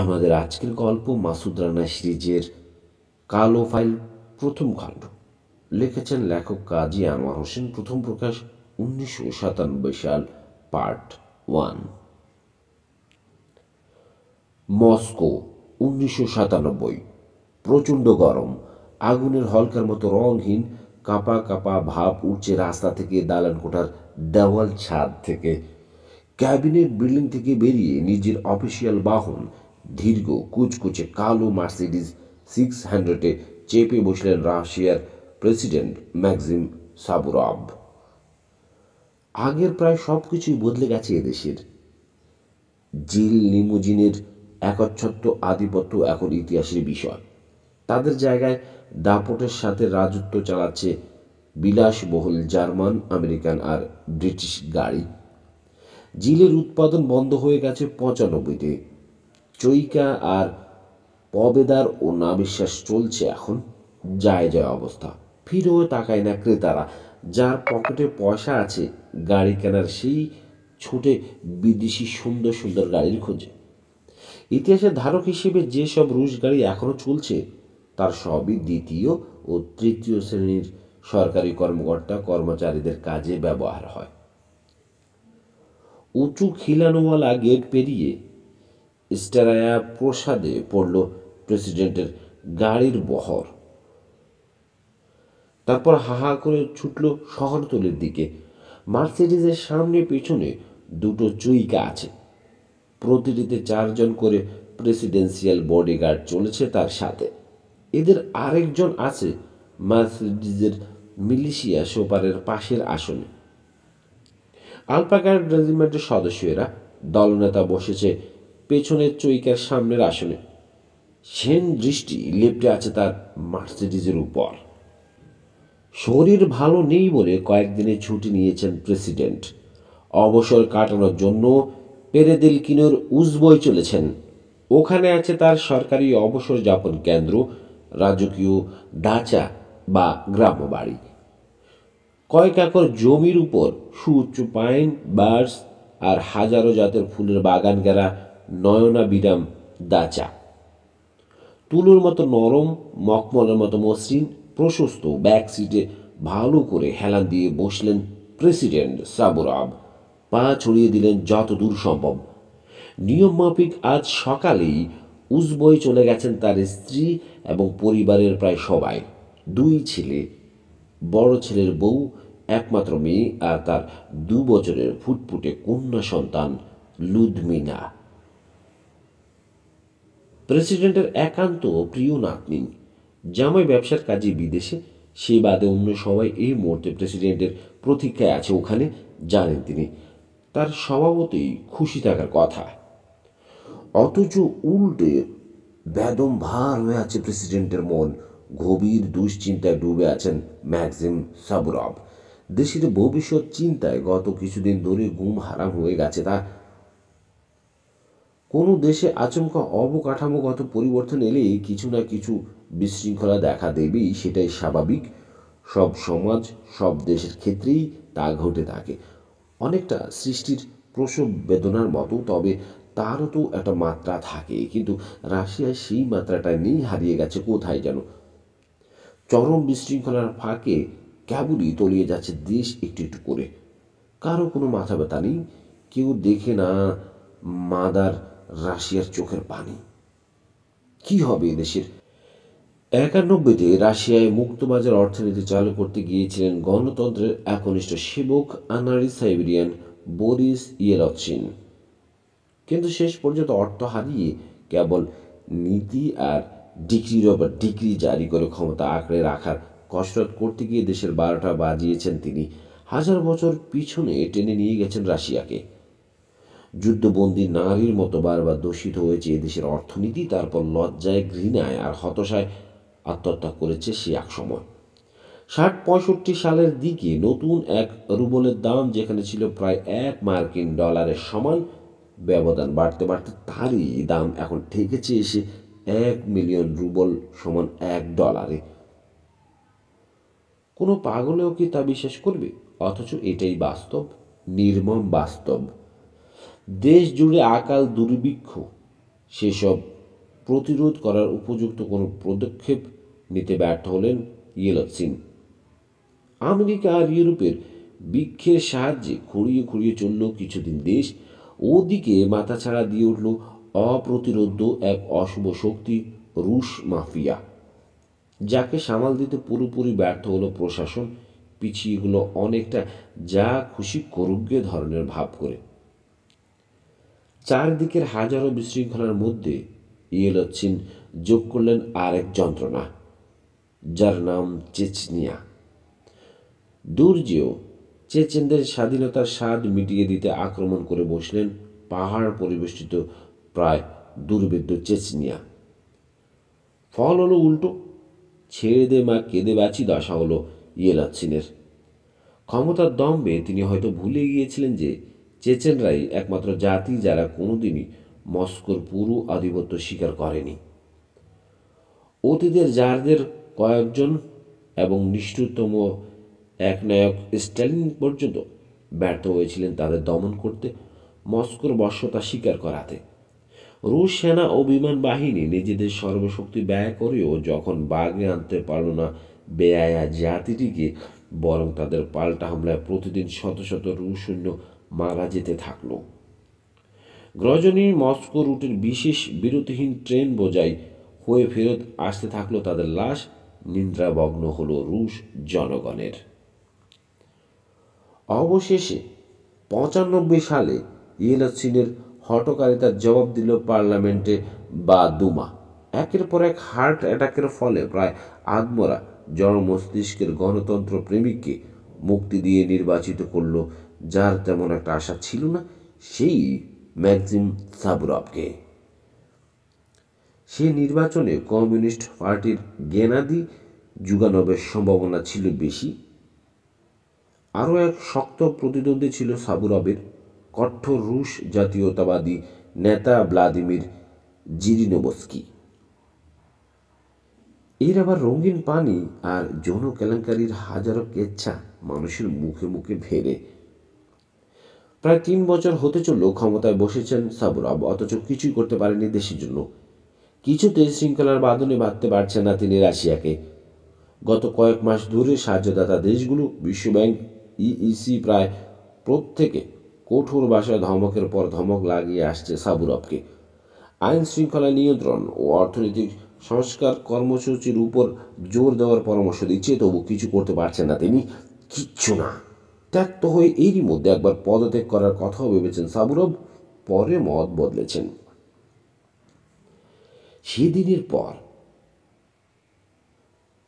আমাদের আজকের গল্প মাসুদ রানা সিরিজের কালো ফাইল প্রথম খণ্ড। লিখেছেন লেখক কাজী আনোয়ার হোসেন। প্রথম প্রকাশ 1997 সাল। পার্ট 1। মস্কো 1997। প্রচণ্ড গরম। আগুনের হলকার মতো রংহীন কাঁপা কাঁপা ভাব উঠছে রাস্তা থেকে, দালান কোঠার দেওয়াল, ছাদ থেকে। ক্যাবিনেট বিল্ডিং থেকে বেরিয়ে নিজের অফিসিয়াল বাহন দীর্ঘ কুচকুচে কালো মার্সিডিজ 600-এ চেপে বসলেন রাশিয়ার প্রেসিডেন্ট ম্যাক্সিম সাবুরভ। আগের প্রায় সব কিছুই বদলে গেছে এদেশের। জিল লিমুজিনের একচ্ছত্ব আধিপত্য এখন ইতিহাসের বিষয়। তাদের জায়গায় দাপটের সাথে রাজত্ব চালাচ্ছে বিলাসবহুল জার্মান, আমেরিকান আর ব্রিটিশ গাড়ি। জিলের উৎপাদন বন্ধ হয়ে গেছে 95-তে। চৈকা আর পবেদার ও নাবিশ্বাস চলছে এখন যায় যায় অবস্থা। ফিরেও তাকায় না ক্রেতারা। যার পকেটে পয়সা আছে গাড়ি কেনার, সেই ছুটে বিদেশি সুন্দর সুন্দর গাড়ির খোঁজে। ইতিহাসের ধারক হিসেবে যেসব রুশ গাড়ি এখনও চলছে তার সবই দ্বিতীয় ও তৃতীয় শ্রেণীর সরকারি কর্মকর্তা কর্মচারীদের কাজে ব্যবহার হয়। উঁচু খিলানোওয়ালা গেট পেরিয়ে স্টারায়া প্রসাদে পড়ল প্রেসিডেন্টের গাড়ির বহর। তারপর হাহা করে ছুটল শহরতলির দিকে। মার্সিডিজের সামনে পেছনে দুটো চুইকা আছে। প্রতিটিতে 4 জন করে প্রেসিডেন্সিয়াল বডিগার্ড চলেছে তার সাথে। এদের আরেকজন আছে মার্সিডিজের মিলিশিয়া সোপারের পাশের আসনে। আলপাকার রেজিমেন্টের সদস্য এরা। দলনেতা বসেছে পেছনের চৈকার সামনের আসনে। সেন দৃষ্টি লেপ্টে আছে তার মার্সিডিজের উপর। শরীর ভালো নেই বলে কয়েকদিনের ছুটি নিয়েছেন প্রেসিডেন্ট। অবসর কাটানোর জন্য পেরেদেলকিনোর উজবই চলেছেন। ওখানে আছে তার সরকারি অবসর যাপন কেন্দ্র, রাজকীয় দাচা বা গ্রাম্য বাড়ি। কয়েক একর জমির উপর সুউচ্চ পাইন, বার্স আর হাজারো জাতের ফুলের বাগান গেরা নয়নাবিরাম দাচা। তুলোর মতো নরম, মখমলের মতো মসৃণ, প্রশস্ত ব্যাক সিটে ভালো করে হেলান দিয়ে বসলেন প্রেসিডেন্ট সাবুরভ। পা ছড়িয়ে দিলেন যত দূর সম্ভব। নিয়মমাফিক আজ সকালেই উজবই চলে গেছেন তার স্ত্রী এবং পরিবারের প্রায় সবাই। 2 ছেলে, বড় ছেলের বউ, একমাত্র মেয়ে আর তার 2 বছরের ফুটফুটে কন্যা সন্তান লুদমিনা। প্রেসিডেন্টের একান্ত প্রিয় নাতনি। জামাই ব্যবসার কাজে বিদেশে, সে বাদে অন্য সবাই এই মুহূর্তে প্রেসিডেন্টের প্রতীক্ষায় আছে ওখানে, জানেন তিনি। তার স্বভাবতই খুশি থাকার কথা। অথচ উল্টে বেদম ভার হয়ে আছে প্রেসিডেন্টের মন। গভীর দুশ্চিন্তায় ডুবে আছেন ম্যাক্সিম সাবুরভ। দেশের ভবিষ্যৎ চিন্তায় গত কিছুদিন ধরে ঘুম হারাম হয়ে গেছে তার। কোনো দেশে আচমকা অবকাঠামোগত পরিবর্তন এলেই কিছু না কিছু বিশৃঙ্খলা দেখা দেবেই, সেটাই স্বাভাবিক। সব সমাজ, সব দেশের ক্ষেত্রেই তা ঘটে থাকে। অনেকটা সৃষ্টির প্রসব বেদনার মতো, তবে তারও তো একটা মাত্রা থাকে। কিন্তু রাশিয়ায় সেই মাত্রাটা নেই, হারিয়ে গেছে কোথায় যেন। চরম বিশৃঙ্খলার ফাঁকে কেবলই তলিয়ে যাচ্ছে দেশ একটু একটু করে। কারো কোনো মাথা ব্যথা নেই, কেউ দেখে না মাদার রাশিয়ার চোখের পানি। কি হবে এদেশের? 91-তে রাশিয়ায় মুক্তবাজার অর্থনীতি চালু করতে গিয়েছিলেন গণতন্ত্রের একনিষ্ঠ সেবক আনারি সাইবেরিয়ান বরিস ইয়েলৎসিন। কিন্তু শেষ পর্যন্ত অর্থ হারিয়ে কেবল নীতি আর ডিগ্রির ওপর ডিগ্রি জারি করে ক্ষমতা আঁকড়ে রাখার কসরত করতে গিয়ে দেশের 12টা বাজিয়েছেন তিনি। 1000 বছর পিছনে টেনে নিয়ে গেছেন রাশিয়াকে। যুদ্ধবন্দী নারীর মতো বারবার দূষিত হয়েছে এদেশের অর্থনীতি। তারপর লজ্জায়, ঘৃণায় আর হতাশায় আত্মহত্যা করেছে সে এক সময়। 60-65 সালের দিকে নতুন এক রুবলের দাম যেখানে ছিল প্রায় $1 সমান, ব্যবধান বাড়তে বাড়তে তারই দাম এখন ঠেকেছে এসে 1 মিলিয়ন রুবল সমান $1। কোনো পাগলেও কি তা বিশ্বাস করবে? অথচ এটাই বাস্তব, নির্মম বাস্তব। দেশ জুড়ে আকাল দুর্ভিক্ষ, সেসব প্রতিরোধ করার উপযুক্ত কোনো পদক্ষেপ নিতে ব্যর্থ হলেন ইয়েলৎসিন। আমেরিকা আর ইউরোপের বৃক্ষের সাহায্যে খুঁড়িয়ে খুঁড়িয়ে চলল কিছুদিন দেশ, ওদিকে মাথাছাড়া দিয়ে উঠল অপ্রতিরোধ্য এক অশুভ শক্তি, রুশ মাফিয়া, যাকে সামাল দিতে পুরোপুরি ব্যর্থ হলো প্রশাসন। পিছিয়ে গেল অনেকটা যা খুশি করুগ্যে ধরনের ভাব করে। চারদিকের হাজারো বিশৃঙ্খলার মধ্যে ইয়েলৎসিন যোগ করলেন আরেক যন্ত্রণা, যার নাম চেচনিয়া। দুর্জেয় চেচেনদের স্বাধীনতার স্বাদ মিটিয়ে দিতে আক্রমণ করে বসলেন পাহাড় পরিবেষ্টিত প্রায় দুর্ভেদ্য চেচনিয়া। ফল হলো উল্টো, ছেড়ে দে মা কেঁদে বাঁচি দশা হলো ইয়েলৎসিনের। ক্ষমতার দম্ভে তিনি হয়তো ভুলে গিয়েছিলেন যে চেচেনরাই একমাত্র জাতি যারা কোনোদিনই মস্কোর পুরো আধিপত্য স্বীকার করেনি। অতীতের জারদের কয়েকজন এবং নিষ্ঠুরতম একনায়ক স্ট্যালিন পর্যন্ত ব্যর্থ হয়েছিলেন তাদের দমন করতে, মস্কোর বশ্যতা স্বীকার করাতে। রুশ সেনা ও বিমান বাহিনী নিজেদের সর্বশক্তি ব্যয় করেও যখন বাগে আনতে পারল না বেয়ায়া জাতিটিকে, বরং তাদের পাল্টা হামলায় প্রতিদিন শত শত রুশ সৈন্য মারা যেতে থাকল। গ্রজনী মস্কো রুটের বিশেষ বিরতিহীন ট্রেন বোঝাই হয়ে ফেরত আসতে থাকলো তাদের লাশ, নিদ্রাভগ্ন হলো রুশ জনগণের। অবশেষে ৯৫ সালে ইয়েলৎসিনের হঠকারিতার জবাব দিল পার্লামেন্টে বা দুমা। একের পর এক হার্ট অ্যাটাকের ফলে প্রায় আধমরা জনমস্তিষ্কের গণতন্ত্র প্রেমিককে মুক্তি দিয়ে নির্বাচিত করল যার তেমন একটা আশা ছিল না, সেই ম্যাক্সিম সাবুরভকে। সে নির্বাচনে কমিউনিস্ট পার্টির গেনাদি জুগানভের সম্ভাবনা ছিল বেশি। আরও এক শক্ত প্রতিদ্বন্দ্বী ছিল সাবুরভের কঠোর রুশ জাতীয়তাবাদী নেতা ভ্লাদিমির জিরিনোভস্কি। এর আবার রঙিন পানি আর যৌন কেলেঙ্কারির হাজারো কেচ্ছা মানুষের মুখে মুখে ভেড়ে। প্রায় ৩ বছর হতে চলল ক্ষমতায় বসেছেন সাবুরভ, অথচ কিছুই করতে পারেনি দেশের জন্য। কিছুতে শৃঙ্খলার বাঁধনে বাঁধতে পারছেন না তিনি রাশিয়াকে। গত কয়েক মাস ধরে সাহায্যদাতা দেশগুলো, বিশ্বব্যাংক, ইইসি প্রায় প্রত্যেকে কঠোর ভাষায় ধমকের পর ধমক লাগিয়ে আসছে সাবুরভকে। আইন শৃঙ্খলা নিয়ন্ত্রণ ও অর্থনৈতিক সংস্কার কর্মসূচির উপর জোর দেওয়ার পরামর্শ দিচ্ছে, তবু কিছু করতে পারছেন না তিনি, কিচ্ছু না। ত্যক্ত হয়ে এরই মধ্যে একবার পদত্যাগ করার কথাও ভেবেছেন সাবুরভ, পরে মত বদলেছেন। সেদিনের পর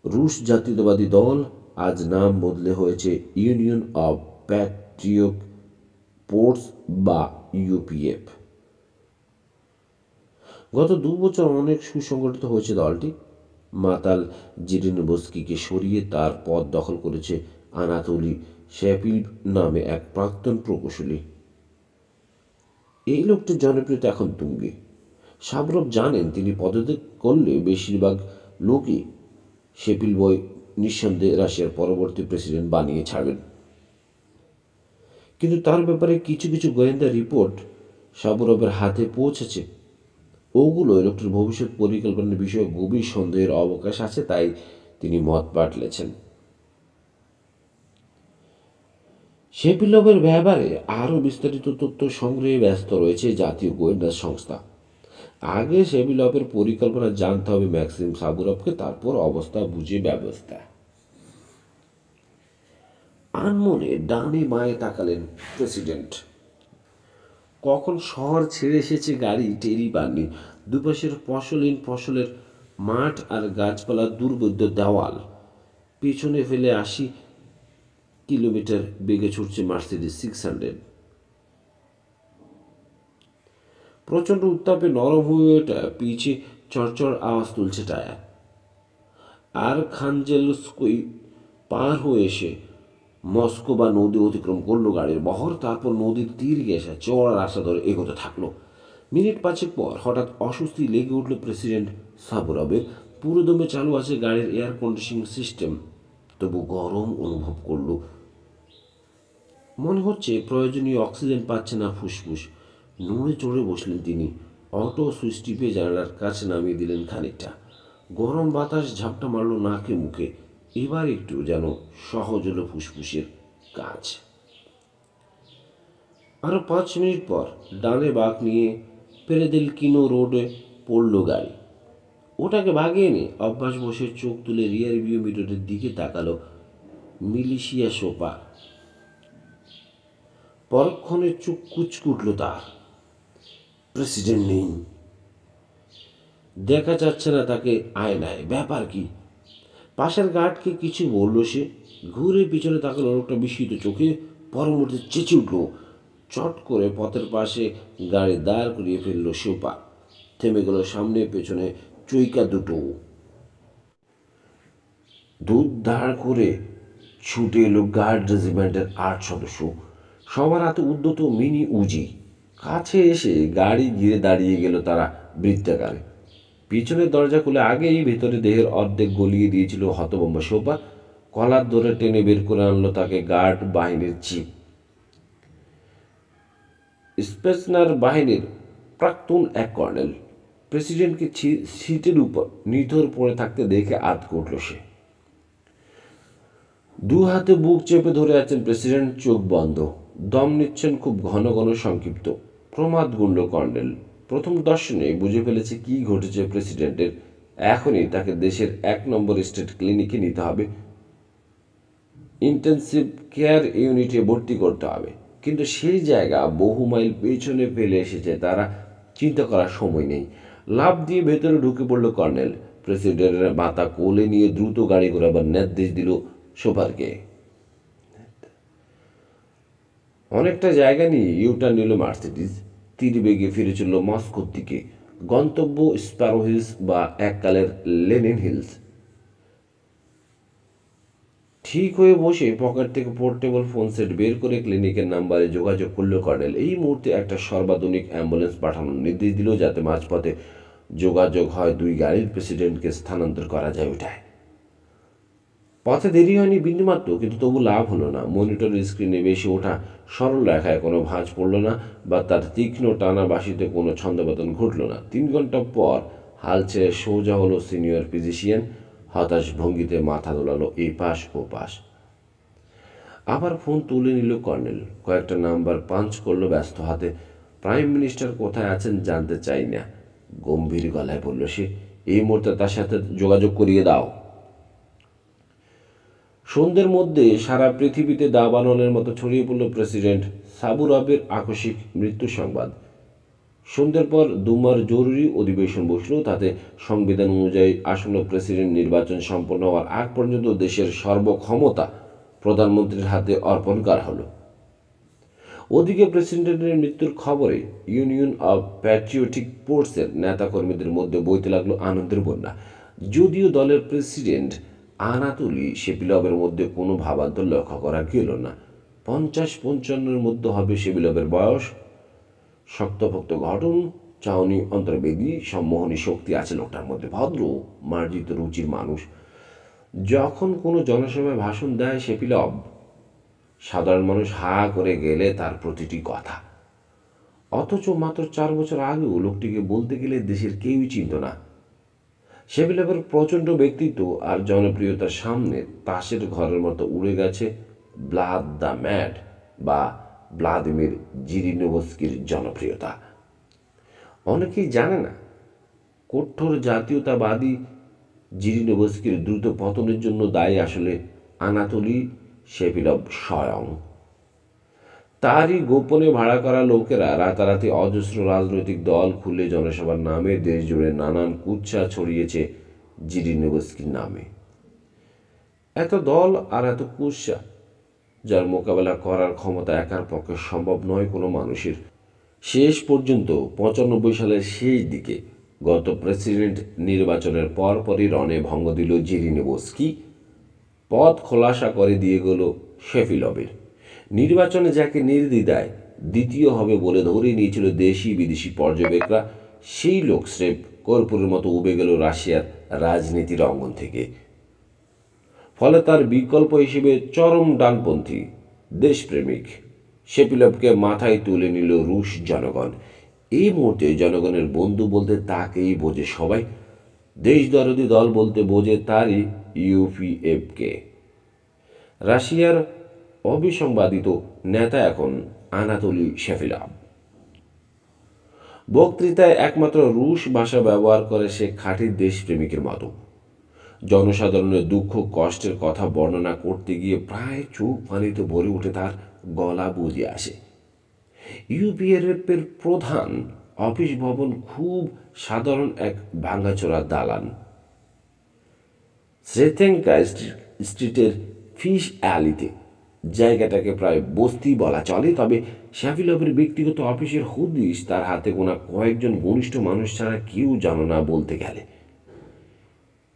রুশ জাতীয়তাবাদী দল আজ নাম বদলে হয়েছে ইউনিয়ন অব প্যাট্রিয়ট ফোর্স বা ইউপিএফ। গত ২ বছর অনেক সুসংগঠিত হয়েছে দলটি। মাতাল জিরিনোভস্কিকে সরিয়ে তার পদ দখল করেছে আনাতোলি শ্যাপিভ নামে এক প্রাক্তন প্রকৌশলী। এই লোকটির জনপ্রিয়তা এখন তুঙ্গে। সাবুরভ জানেন তিনি পদত্যাগ করলে বেশিরভাগ লোকই শেপিলবই নিঃসন্দেহে রাশিয়ার পরবর্তী প্রেসিডেন্ট বানিয়ে ছাড়বেন। কিন্তু তার ব্যাপারে কিছু কিছু গোয়েন্দা রিপোর্ট সাবুরভের হাতে পৌঁছেছে। ওগুলো লোকটির ভবিষ্যৎ পরিকল্পনার বিষয়ে গভীর সন্দেহের অবকাশ আছে, তাই তিনি মত পাল্টেছেন। শেপিলভের ব্যাপারে আরও বিস্তারিত তথ্য সংগ্রহে ব্যস্ত রয়েছে জাতীয় গোয়েন্দা সংস্থা। আগে শেপিলভের পরিকল্পনা জানতে হবে ম্যাক্সিম সাবুরভকে, তারপর অবস্থা বুঝে ব্যবস্থা। আনমনে ডানে বাঁয়ে তাকালেন প্রেসিডেন্ট। কখন শহর ছেড়ে এসেছে গাড়ি টেরই পাননি। দুপাশের ফসলহীন ফসলের মাঠ আর গাছপালার দুর্ভেদ্য দেওয়াল, পেছনে ফেলে ৮০ কিলোমিটার বেগে ছুটছে মার্সিডিজ 600। প্রচণ্ড উত্তাপে নরম হয়ে ওঠা পিছে চড়চড় আওয়াজ তুলছে টায়ার। আর খানজেলস্কই পার হয়ে এসে মস্কো বা নদী অতিক্রম করলো গাড়ির বহর, তারপর নদীর তীর ঘেঁষা চওড়া রাস্তা ধরে এগোতে থাকলো। মিনিট ৫ পর হঠাৎ অস্বস্তি লেগে উঠল প্রেসিডেন্ট সাবুরভের। পুরোদমে চালু আছে গাড়ির এয়ার কন্ডিশনিং সিস্টেম, তবু গরম অনুভব করল। মনে হচ্ছে প্রয়োজনীয় অক্সিজেন পাচ্ছে না ফুসফুস। নড়ে চড়ে বসলেন তিনি। অটো সুইচ টিপে জানালার কাছে নামিয়ে দিলেন খানিকটা। গরম বাতাস ঝাপটা মারল নাকে মুখে। এবার একটু যেন সহজ হলো ফুসফুসের কাজ। আরো 5 মিনিট পর ডানে বাঁক নিয়ে পেরেদেলকিনো রোডে পড়ল গাড়ি। ওটাকে ভাগিয়ে নিয়ে অভ্যাস বসে চোখ তুলে রিয়ার ভিউ মিররের দিকে তাকালো মিলিশিয়া সোপা। পরক্ষণে চোখ কুচকুটল তার। প্রেসিডেন্ট নেই, দেখা যাচ্ছে না তাকে আয়নায়। ব্যাপার কি? পাশের গার্ডকে কিছু বলল সে। ঘুরে পিছনে তাকালো লোকটা বিস্মিত চোখে। পর মুহূর্তে চেঁচে উঠল। চট করে পথের পাশে গাড়ি দাঁড় করিয়ে ফেলল সোপা। থেমে গেল সামনে পেছনে চৈকা দুটো। দুধ দাঁড় করে ছুটে এলো গার্ড রেজিমেন্টের 8 সদস্য। সবার হাতে উদ্যত মিনি উজি। কাছে এসে গাড়ি ঘিরে দাঁড়িয়ে গেল তারা বৃত্তাকারে। পিছনের দরজা খুলে আগেই ভেতরে দেহের অর্ধেক গলিয়ে দিয়েছিল হতভম্বা সোপা। কলার ধরে টেনে বের করে আনলো তাকে গার্ড বাহিনীর চিফ। স্পেসনার বাহিনীর প্রাক্তন এক কর্নেল। প্রেসিডেন্টকে সিটের উপর নিথর পড়ে থাকতে দেখে আঁতকে উঠল সে। দু হাতে বুক চেপে ধরে আছেন প্রেসিডেন্ট, চোখ বন্ধ। দম নিচ্ছেন খুব ঘন ঘন সংক্ষিপ্ত। প্রমাদ গুণল কর্নেল। প্রথম দর্শনে বুঝে ফেলেছে কি ঘটেছে প্রেসিডেন্টের। এখনই তাকে দেশের 1 নম্বর স্টেট ক্লিনিকে নিতে হবে, ইন্টেন্সিভ কেয়ার ইউনিটে ভর্তি করতে হবে। কিন্তু সেই জায়গা বহু মাইল পেছনে ফেলে এসেছে তারা। চিন্তা করার সময় নেই। লাফ দিয়ে ভেতরে ঢুকে পড়ল কর্নেল। প্রেসিডেন্টের মাথা কোলে নিয়ে দ্রুত গাড়ি ঘোরাবার নির্দেশ দিল সোফারকে। অনেকটা জায়গা নিয়ে ইউটার্ন নিল মার্সিডিজ। তীর বেগে ফিরে চলল মস্কোর দিকে। গন্তব্য স্প্যারো হিলস বা এককালের লেনিন হিলস। ঠিক হয়ে বসে পকেট থেকে পোর্টেবল ফোন সেট বের করে ক্লিনিকের নাম্বারে যোগাযোগ করল কর্নেল। এই মুহূর্তে একটা সর্বাধুনিক অ্যাম্বুলেন্স পাঠানোর নির্দেশ দিল যাতে মাঝপথে যোগাযোগ হয় 2 গাড়ির। প্রেসিডেন্টকে স্থানান্তর করা যায় ওটায়। পথে দেরি হয়নি বিন্দুমাত্র, কিন্তু তবু লাভ হলো না। মনিটরের স্ক্রিনে বেশি ওঠা সরল রেখায় কোনো ভাঁজ পড়ল না বা তার তীক্ষ্ণ টানা বাসিতে কোনো ছন্দপতন ঘটল না। 3 ঘন্টা পর হাল ছেড়ে সোজা হলো সিনিয়র ফিজিশিয়ান। হতাশ ভঙ্গিতে মাথা দোলালো এই পাশ ও পাশ। আবার ফোন তুলে নিল কর্নেল। কয়েকটা নাম্বার পাঞ্চ করলো ব্যস্ত হাতে। প্রাইম মিনিস্টার কোথায় আছেন জানতে চাই না, গম্ভীর গলায় বলল সে। এই মুহূর্তে তার সাথে যোগাযোগ করিয়ে দাও। সন্ধ্যের মধ্যে সারা পৃথিবীতে দাবানলের মতো ছড়িয়ে পড়ল প্রেসিডেন্ট সাবুরভের আকস্মিক মৃত্যু সংবাদ। সন্ধ্যের পর দুমার জরুরি অধিবেশন বসল। তাতে সংবিধান অনুযায়ী আসন্ন প্রেসিডেন্ট নির্বাচন সম্পন্ন হওয়ার আগ পর্যন্ত দেশের সর্বক্ষমতা প্রধানমন্ত্রীর হাতে অর্পণ করা হলো। ওদিকে প্রেসিডেন্টের মৃত্যুর খবরে ইউনিয়ন অব প্যাট্রিয়টিক ফোর্সের নেতাকর্মীদের মধ্যে বইতে লাগলো আনন্দের বন্যা। যদিও দলের প্রেসিডেন্ট আনাতোলি শেপিলভের মধ্যে কোনো ভাবান্তর লক্ষ্য করা গেল না। 50-55 মধ্যে হবে শেপিলভের বয়স। শক্তপোক্ত গঠন, চাউনি অন্তর্বেদী, সম্মোহনী শক্তি আছে লোকটার মধ্যে। ভদ্র মার্জিত রুচির মানুষ। যখন কোনো জনসভায় ভাষণ দেয় শেপিলভ, সাধারণ মানুষ হা করে গেলে তার প্রতিটি কথা। অথচ মাত্র 4 বছর আগেও লোকটিকে বলতে গেলে দেশের কেউই চিনত না। শেপিলভের প্রচণ্ড ব্যক্তিত্ব আর জনপ্রিয়তার সামনে তাসের ঘরের মতো উড়ে গেছে ব্লাদ দ্য ম্যাড বা ভ্লাদিমির জিরিনোভস্কির জনপ্রিয়তা। অনেকেই জানে না, কঠোর জাতীয়তাবাদী জিরিনোভস্কির দ্রুত পতনের জন্য দায়ী আসলে আনাতোলি শেপিলভ স্বয়ং। তারই গোপনে ভাড়া করা লোকেরা রাতারাতি অজস্র রাজনৈতিক দল খুলে জনসভার নামে দেশ জুড়ে নানান কুৎসা ছড়িয়েছে জিরিনোভস্কির নামে। এত দল আর এত কুৎসা, যার মোকাবেলা করার ক্ষমতা একার পক্ষে সম্ভব নয় কোনো মানুষের। শেষ পর্যন্ত 95 সালের শেষ দিকে গত প্রেসিডেন্ট নির্বাচনের পরপরই রণে ভঙ্গ দিল জিরিনোভস্কি। পথ খোলাসা করে দিয়ে গেল শেপিলভের। নির্বাচনে যাকে নির্দ্বিধায় দ্বিতীয় হবে বলে ধরে নিয়েছিল দেশি বিদেশি পর্যবেক্ষকরা, সেই লোক স্রেফ কর্পূরের মতো উবে গেল রাশিয়ার রাজনীতির অঙ্গন থেকে। ফলে তার বিকল্প হিসেবে চরম ডানপন্থী দেশপ্রেমিক শেপিলভকে মাথায় তুলে নিল রুশ জনগণ। এই মুহূর্তে জনগণের বন্ধু বলতে তাকেই বোঝে সবাই। দেশদরদি দল বলতে বোঝে তারই ইউপিএফকে। রাশিয়ার অবিসংবাদিত নেতা এখন আনাতোলি শেফিলভ। বক্তৃতায় একমাত্র রুশ ভাষা ব্যবহার করে সে খাঁটি দেশপ্রেমিকের মতো। জনসাধারণের দুঃখ কষ্টের কথা বর্ণনা করতে গিয়ে প্রায় চোখ পানিতে ভরে উঠে তার গলা বুঝে আসে। ইউপিএফের প্রধান অফিস ভবন খুব সাধারণ এক ভাঙাচোরা দালান। শ্রেতেঙ্কা স্ট্রিটের ফিশ অ্যালিতে। জায়গাটাকে প্রায় বস্তি বলা চলে, তবে শেফিলভের ব্যক্তিগত অফিসের হদিশ তার হাতে গোনা কয়েকজন ঘনিষ্ঠ মানুষ ছাড়া কেউ জানো না বলতে গেলে।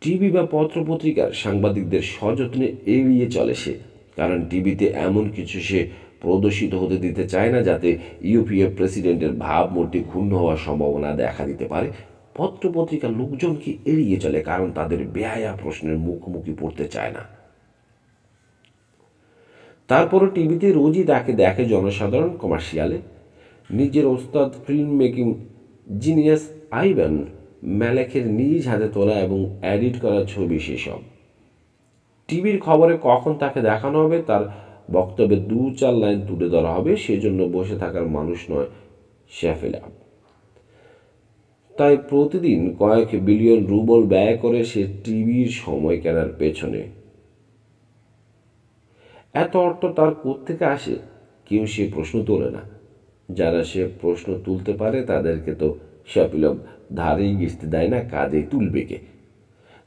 টিভি বা পত্রপত্রিকার সাংবাদিকদের সযত্নে এড়িয়ে চলে সে, কারণ টিভিতে এমন কিছু সে প্রদর্শিত হতে দিতে চায় না যাতে ইউপিএফ প্রেসিডেন্টের ভাবমূর্তি ক্ষুণ্ণ হওয়ার সম্ভাবনা দেখা দিতে পারে। পত্রপত্রিকার লোকজনকে এড়িয়ে চলে কারণ তাদের বেহায়া প্রশ্নের মুখোমুখি পড়তে চায় না। তারপরও টিভিতে রোজই তাকে দেখে জনসাধারণ কমার্শিয়ালে। নিজের ওস্তাদ ফিল্ম মেকিং জিনিয়াস আইভান ম্যালেকের নিজ হাতে তোলা এবং এডিট করা ছবি সেসব। টিভির খবরে কখন তাকে দেখানো হবে তার বক্তব্যে 2-4 লাইন তুলে ধরা হবে, সেজন্য বসে থাকার মানুষ নয় শেফিলভ। তাই প্রতিদিন কয়েক বিলিয়ন রুবল ব্যয় করে সে টিভির সময় কেনার পেছনে। এত অর্থ তার কোত্থেকে আসে কেউ সে প্রশ্ন তোলে না। যারা সে প্রশ্ন তুলতে পারে তাদেরকে তো শেফিলভ ধারেই ঘেঁষতে দেয় না, কাঁধেই তুলবে কে।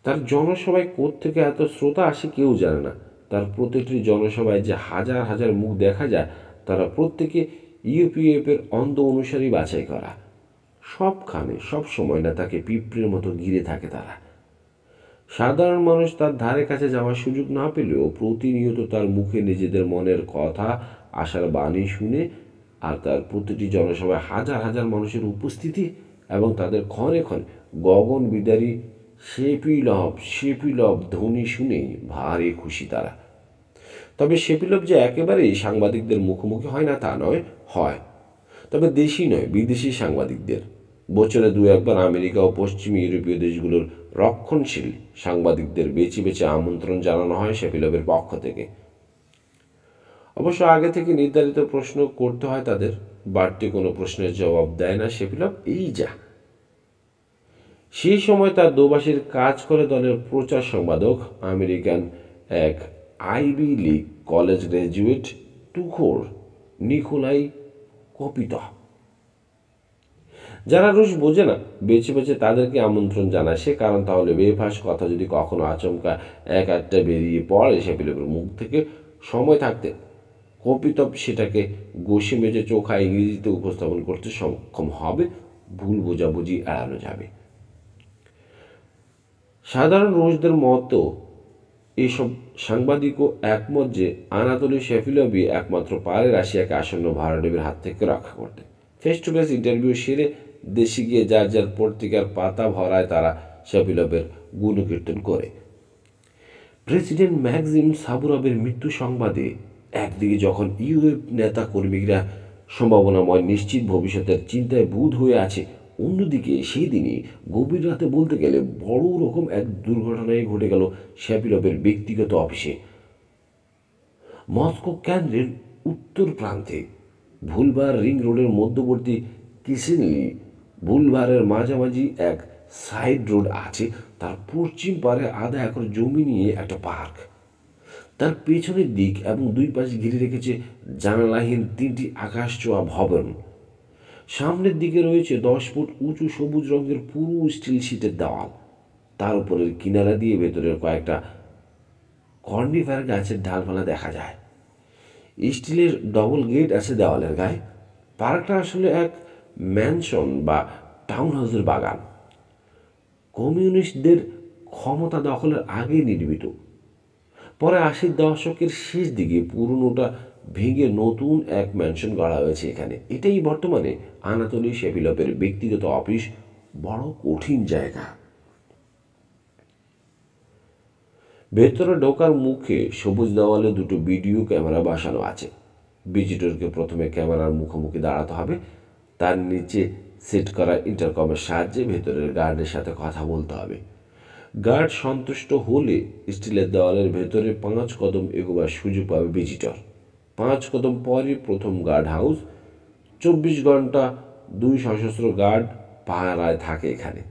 তার জনসভায় কোত্থেকে এত শ্রোতা আসে কেউ জানে না। তার প্রত্যেকটি জনসভায় যে হাজার হাজার মুখ দেখা যায় তারা প্রত্যেকে ইউপিএফের অন্ধ অনুসারী বাছাই করা। সবখানে সব সময় না তাকে পিঁপড়ের মতো ঘিরে থাকে তারা। সাধারণ মানুষ তার ধারে কাছে যাওয়ার সুযোগ না পেলেও প্রতিনিয়ত তার মুখে নিজেদের মনের কথা আশার বাণী শুনে, আর তার প্রতিটি জনসভায় হাজার হাজার মানুষের উপস্থিতি এবং তাদের ক্ষণে ক্ষণে গগন বিদারী শেফিলভ শেফিলভ ধ্বনি শুনেই ভারী খুশি তারা। তবে শেফিলভ যে একেবারেই সাংবাদিকদের মুখোমুখি হয় না তা নয়, হয়, তবে দেশি নয় বিদেশি সাংবাদিকদের। বছরে 2-1 বার আমেরিকা ও পশ্চিম ইউরোপীয় দেশগুলোর রক্ষণশীল সাংবাদিকদের বেছে বেছে আমন্ত্রণ জানানো হয় শেফিলভের পক্ষ থেকে। অবশ্য আগে থেকে নির্ধারিত প্রশ্ন করতে হয় তাদের। বাড়তি কোনো প্রশ্নের জবাব দেয় না শেফিলভ, এই যা। সেই সময় তার দোভাষীর কাজ করে দলের প্রচার সম্পাদক, আমেরিকান এক আইভি লীগ কলেজ গ্র্যাজুয়েট তুখোর নিকোলাই কপিতভ। যারা রুশ বোঝে না বেছে বেছে তাদেরকে আমন্ত্রণ জানায় সে, কারণ তাহলে বেফাঁস কথা যদি কখনো আচমকা এক একটা বেরিয়ে পড়ে শেফিলভের মুখ থেকে সময় থাকতে কপিতভ সেটাকে গোষে মেজে চোখা ইংরেজিতে উপস্থাপন করতে সক্ষম হবে। ভুল বোঝাবুঝি এড়ানো যাবে। সাধারণ রুশদের মতো এইসব সাংবাদিকও একমত যে আনাতোলি শেফিলভই একমাত্র পারে রাশিয়াকে আসন্ন ভাড়াডুবির হাত থেকে রক্ষা করতে। ফেস টু ফেস ইন্টারভিউ সেরে দেশে গিয়ে যার যার পত্রিকার পাতা ভরায় তারা শেফিলভের গুণকীর্তন করে। প্রেসিডেন্ট ম্যাক্সিম সাবুরভের মৃত্যু সংবাদে একদিকে যখন ইউএফ নেতা কর্মীরা সম্ভাবনাময় নিশ্চিত ভবিষ্যতের চিন্তায় বুঁদ হয়ে আছে, অন্যদিকে সেই দিনই গভীর রাতে বলতে গেলে বড় রকম এক দুর্ঘটনাই ঘটে গেল শেফিলভের ব্যক্তিগত অফিসে। মস্কো কেন্দ্রের উত্তর প্রান্তে ভুলভার রিং রোডের মধ্যবর্তী কিসিনলি বুলভারের মাঝামাঝি এক সাইড রোড আছে। তার পশ্চিম পারে আধা একর জমি নিয়ে একটা পার্ক। তার পেছনের দিক এবং দুই পাশে ঘিরে রেখেছে জানালাহীন 3টি আকাশ ছোঁয়া ভবন। সামনের দিকে রয়েছে 10 ফুট উঁচু সবুজ রঙের পুরু স্টিল শীটের দেওয়াল। তার উপরের কিনারা দিয়ে ভেতরের কয়েকটা কর্নিফার গাছের ডালপালা দেখা যায়। স্টিলের ডবল গেট আছে দেওয়ালের গায়ে। পার্কটা আসলে এক ম্যানশন বা টাউন হাউসের বাগান। কমিউনিস্টদের ক্ষমতা দখলের আগেই নির্মিত। পরে 80 দশকের শেষ দিকে পুরনোটা ভেঙে নতুন এক ম্যানশন গড়া হয়েছে এখানে। এটাই বর্তমানে আনাতোলি শেফিলভের ব্যক্তিগত অফিস। বড় কঠিন জায়গা। ভেতরে ঢোকার মুখে সবুজ দেওয়ালে 2টো ভিডিও ক্যামেরা বসানো আছে। ভিজিটরকে প্রথমে ক্যামেরার মুখোমুখি দাঁড়াতে হবে, তার নিচে সেট করা ইন্টারকমের সাহায্যে ভেতরের গার্ডের সাথে কথা বলতে হবে। গার্ড সন্তুষ্ট হলে স্টিলের দেওয়ালের ভেতরে 5 কদম এগোবার সুযোগ পাবে ভিজিটর। 5 কদম পরে প্রথম গার্ড হাউস। 24 ঘন্টা 2 সশস্ত্র গার্ড পাহারায় থাকে এখানে।